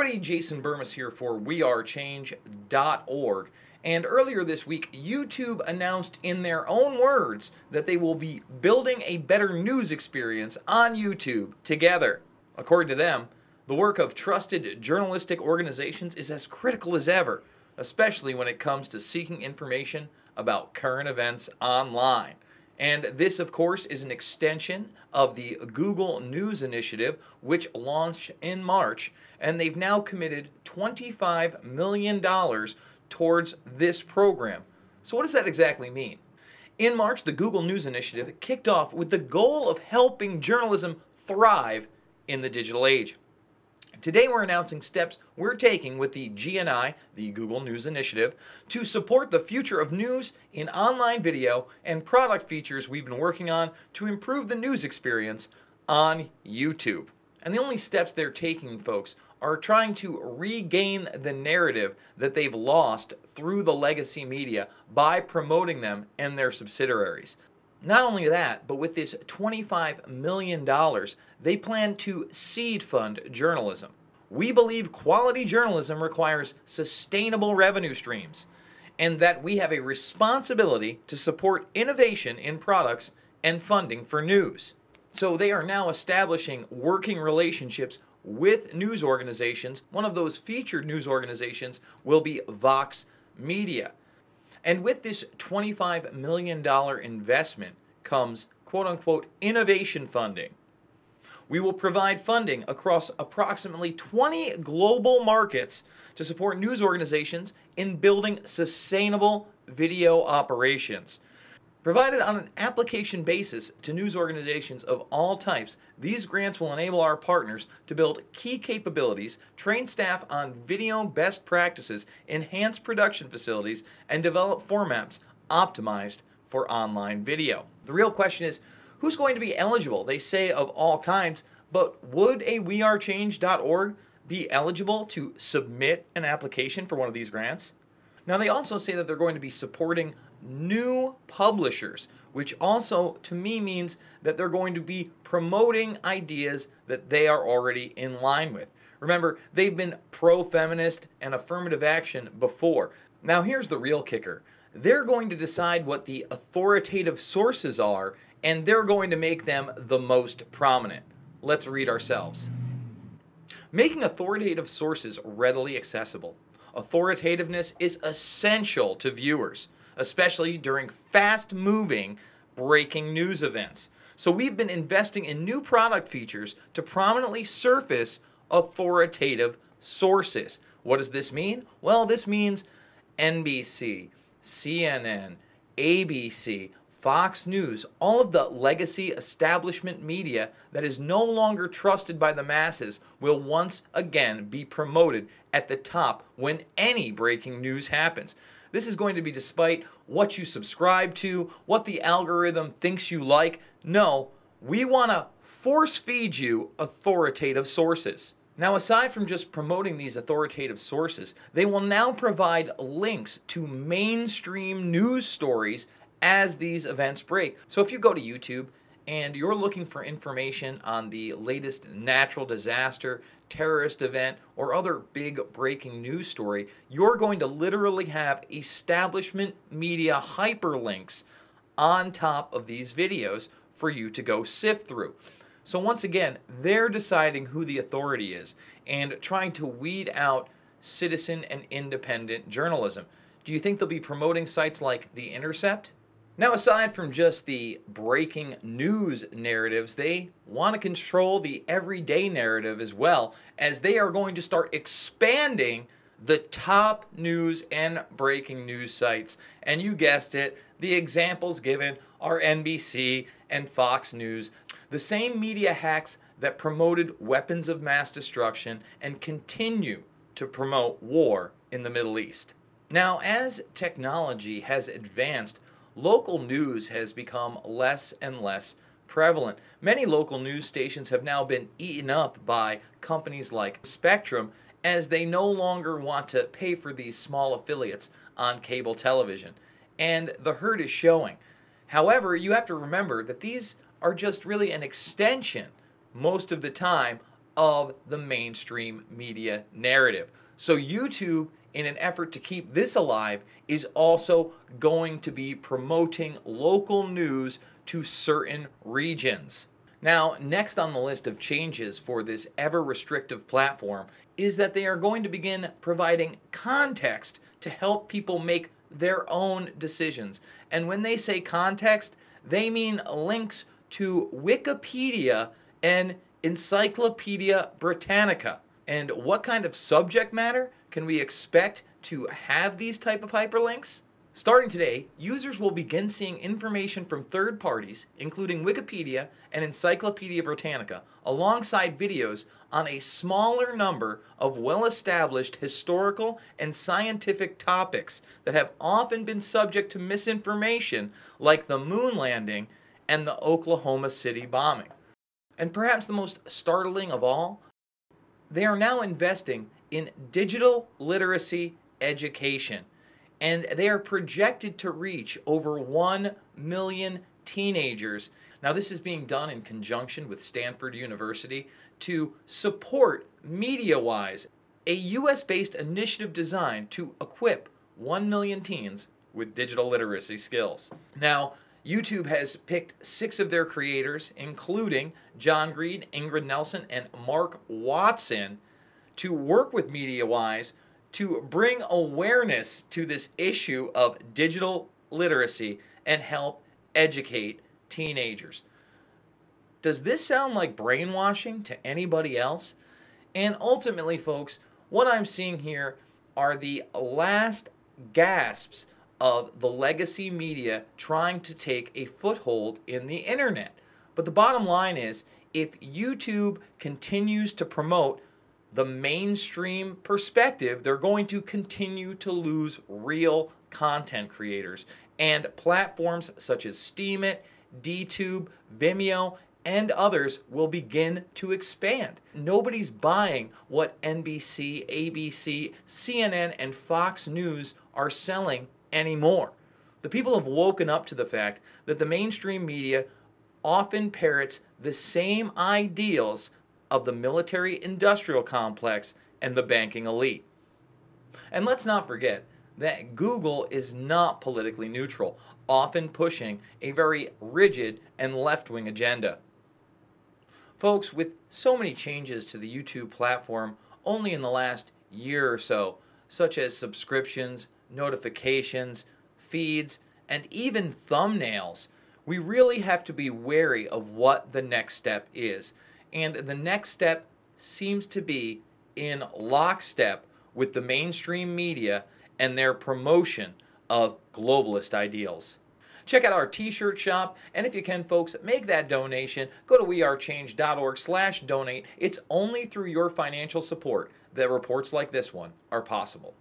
everybody, Jason Bermas here for WeAreChange.org. And earlier this week, YouTube announced in their own words that they will be building a better news experience on YouTube together. According to them, the work of trusted journalistic organizations is as critical as ever, especially when it comes to seeking information about current events online. And this, of course, is an extension of the Google News Initiative, which launched in March, and they've now committed $25 million towards this program. So what does that exactly mean? In March, the Google News Initiative kicked off with the goal of helping journalism thrive in the digital age. Today we're announcing steps we're taking with the GNI, the Google News Initiative, to support the future of news in online video and product features we've been working on to improve the news experience on YouTube. And the only steps they're taking, folks, are trying to regain the narrative that they've lost through the legacy media by promoting them and their subsidiaries. Not only that, but with this $25 million, they plan to seed fund journalism. We believe quality journalism requires sustainable revenue streams, and that we have a responsibility to support innovation in products and funding for news. So they are now establishing working relationships with news organizations. One of those featured news organizations will be Vox Media. And with this $25 million investment comes quote-unquote innovation funding. We will provide funding across approximately 20 global markets to support news organizations in building sustainable video operations. Provided on an application basis to news organizations of all types, these grants will enable our partners to build key capabilities, train staff on video best practices, enhance production facilities, and develop formats optimized for online video. The real question is, who's going to be eligible? They say of all kinds, but would a WeAreChange.org be eligible to submit an application for one of these grants? Now they also say that they're going to be supporting new publishers, which also to me means that they're going to be promoting ideas that they are already in line with. Remember, they've been pro-feminist and affirmative action before. Now here's the real kicker. They're going to decide what the authoritative sources are, and they're going to make them the most prominent. Let's read ourselves. Making authoritative sources readily accessible. Authoritativeness is essential to viewers, especially during fast-moving breaking news events. So we've been investing in new product features to prominently surface authoritative sources. What does this mean? Well, this means NBC, CNN, ABC, Fox News, all of the legacy establishment media that is no longer trusted by the masses will once again be promoted at the top when any breaking news happens. This is going to be despite what you subscribe to, what the algorithm thinks you like. No, we want to force feed you authoritative sources. Now, aside from just promoting these authoritative sources, they will now provide links to mainstream news stories as these events break. So if you go to YouTube and you're looking for information on the latest natural disaster, terrorist event, or other big breaking news story, you're going to literally have establishment media hyperlinks on top of these videos for you to go sift through. So once again, they're deciding who the authority is and trying to weed out citizen and independent journalism. Do you think they'll be promoting sites like The Intercept? Now, aside from just the breaking news narratives, they want to control the everyday narrative as well, as they are going to start expanding the top news and breaking news sites. And you guessed it, the examples given are NBC and Fox News, the same media hacks that promoted weapons of mass destruction and continue to promote war in the Middle East. Now, as technology has advanced, local news has become less and less prevalent. Many local news stations have now been eaten up by companies like Spectrum, as they no longer want to pay for these small affiliates on cable television. And the hurt is showing. However, you have to remember that these are just really an extension, most of the time, of the mainstream media narrative. So YouTube, in an effort to keep this alive, is also going to be promoting local news to certain regions. Now, next on the list of changes for this ever-restrictive platform is that they are going to begin providing context to help people make their own decisions. And when they say context, they mean links to Wikipedia and Encyclopedia Britannica. And what kind of subject matter can we expect to have these type of hyperlinks? Starting today, users will begin seeing information from third parties, including Wikipedia and Encyclopedia Britannica, alongside videos on a smaller number of well-established historical and scientific topics that have often been subject to misinformation, like the moon landing and the Oklahoma City bombing. And perhaps the most startling of all, they are now investing in digital literacy education. And they are projected to reach over 1 million teenagers. Now, this is being done in conjunction with Stanford University to support MediaWise, a US-based initiative designed to equip 1 million teens with digital literacy skills. Now, YouTube has picked 6 of their creators, including John Green, Ingrid Nelson, and Mark Watson, to work with MediaWise to bring awareness to this issue of digital literacy and help educate teenagers. Does this sound like brainwashing to anybody else? And ultimately, folks, what I'm seeing here are the last gasps of the legacy media trying to take a foothold in the internet. But the bottom line is, if YouTube continues to promote the mainstream perspective, they're going to continue to lose real content creators. And platforms such as Steemit, DTube, Vimeo, and others will begin to expand. Nobody's buying what NBC, ABC, CNN, and Fox News are selling anymore. The people have woken up to the fact that the mainstream media often parrots the same ideals of the military-industrial complex and the banking elite. And let's not forget that Google is not politically neutral, often pushing a very rigid and left-wing agenda. Folks, with so many changes to the YouTube platform only in the last year or so, such as subscriptions, notifications, feeds, and even thumbnails, we really have to be wary of what the next step is. And the next step seems to be in lockstep with the mainstream media and their promotion of globalist ideals. Check out our t-shirt shop, and if you can, folks, make that donation. Go to wearechange.org/donate. It's only through your financial support that reports like this one are possible.